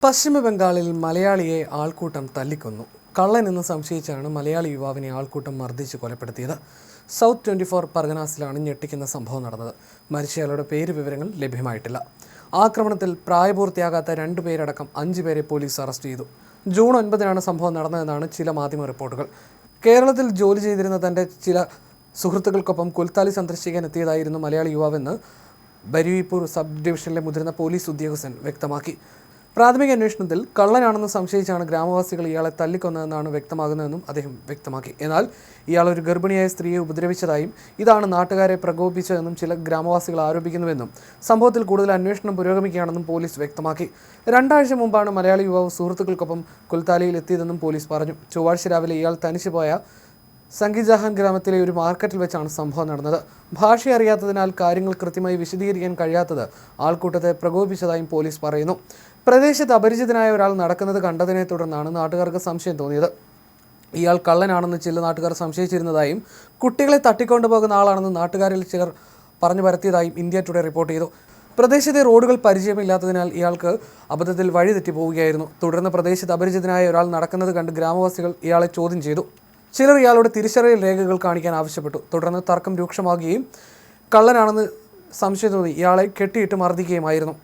പശ്ചിമ ബംഗാളിൽ മലയാളിയെ ആൾക്കൂട്ടം തല്ലിക്കൊന്നു. കള്ളനെന്ന് സംശയിച്ചാണ് മലയാളി യുവാവിനെ ആൾക്കൂട്ടം മർദ്ദിച്ച് കൊലപ്പെടുത്തിയത്. സൗത്ത് 24 പർഗനാസിലാണ് ഞെട്ടിക്കുന്ന സംഭവം നടന്നത്. മരിച്ചയാളുടെ പേര് വിവരങ്ങൾ ലഭ്യമായിട്ടില്ല. ആക്രമണത്തിൽ പ്രായപൂർത്തിയാകാത്ത 2 പേരടക്കം 5 പേരെ പോലീസ് അറസ്റ്റ് ചെയ്തു. ജൂൺ 9-നാണ് സംഭവം നടന്നതെന്നാണ് ചില മാധ്യമ റിപ്പോർട്ടുകൾ. കേരളത്തിൽ ജോലി ചെയ്തിരുന്ന തൻ്റെ ചില സുഹൃത്തുക്കൾക്കൊപ്പം കുൽത്താലി സന്ദർശിക്കാൻ എത്തിയതായിരുന്നു മലയാളി യുവാവെന്ന് ബരുയിപ്പൂർ സബ് ഡിവിഷനിലെ മുതിർന്ന പോലീസ് ഉദ്യോഗസ്ഥൻ വ്യക്തമാക്കി. പ്രാഥമിക അന്വേഷണത്തിൽ കള്ളനാണെന്ന് സംശയിച്ചാണ് ഗ്രാമവാസികൾ ഇയാളെ തല്ലിക്കൊന്നതെന്നാണ് വ്യക്തമാകുന്നതെന്നും അദ്ദേഹം വ്യക്തമാക്കി. എന്നാൽ ഇയാൾ ഒരു ഗർഭിണിയായ സ്ത്രീയെ ഉപദ്രവിച്ചതായും ഇതാണ് നാട്ടുകാരെ പ്രകോപിപ്പിച്ചതെന്നും ചില ഗ്രാമവാസികൾ ആരോപിക്കുന്നുവെന്നും സംഭവത്തിൽ കൂടുതൽ അന്വേഷണം പുരോഗമിക്കുകയാണെന്നും പോലീസ് വ്യക്തമാക്കി. 2 ആഴ്ച മുമ്പാണ് മലയാളി യുവാവ് സുഹൃത്തുക്കൾക്കൊപ്പം കുൽത്താലിയിൽ എത്തിയതെന്നും പോലീസ് പറഞ്ഞു. ചൊവ്വാഴ്ച രാവിലെ ഇയാൾ തനിച്ചു പോയ സംഗിജഹാൻ ഗ്രാമത്തിലെ ഒരു മാർക്കറ്റിൽ വെച്ചാണ് സംഭവം നടന്നത്. ഭാഷ അറിയാത്തതിനാൽ കാര്യങ്ങൾ കൃത്യമായി വിശദീകരിക്കാൻ കഴിയാത്തത് ആൾക്കൂട്ടത്തെ പ്രകോപിപ്പിച്ചതായും പോലീസ് പറയുന്നു. പ്രദേശത്ത് അപരിചിതനായ ഒരാൾ നടക്കുന്നത് കണ്ടതിനെ തുടർന്നാണ് നാട്ടുകാർക്ക് സംശയം തോന്നിയത്. ഇയാൾ കള്ളനാണെന്ന് ചില നാട്ടുകാർ സംശയിച്ചിരുന്നതായും കുട്ടികളെ തട്ടിക്കൊണ്ടുപോകുന്ന ആളാണെന്ന് നാട്ടുകാരിൽ ചിലർ പറഞ്ഞു പരത്തിയതായും ഇന്ത്യ ടുഡേ റിപ്പോർട്ട് ചെയ്തു. പ്രദേശത്തെ റോഡുകൾ പരിചയമില്ലാത്തതിനാൽ ഇയാൾക്ക് അബദ്ധത്തിൽ വഴിതെറ്റി പോവുകയായിരുന്നു. തുടർന്ന് പ്രദേശത്ത് അപരിചിതനായ ഒരാൾ നടക്കുന്നത് കണ്ട് ഗ്രാമവാസികൾ ഇയാളെ ചോദ്യം ചെയ്തു. ചിലർ ഇയാളോട് തിരിച്ചറിയൽ രേഖകൾ കാണിക്കാൻ ആവശ്യപ്പെട്ടു. തുടർന്ന് തർക്കം രൂക്ഷമാകുകയും കള്ളനാണെന്ന് സംശയം തോന്നി ഇയാളെ കെട്ടിയിട്ട് മർദ്ദിക്കുകയുമായിരുന്നു.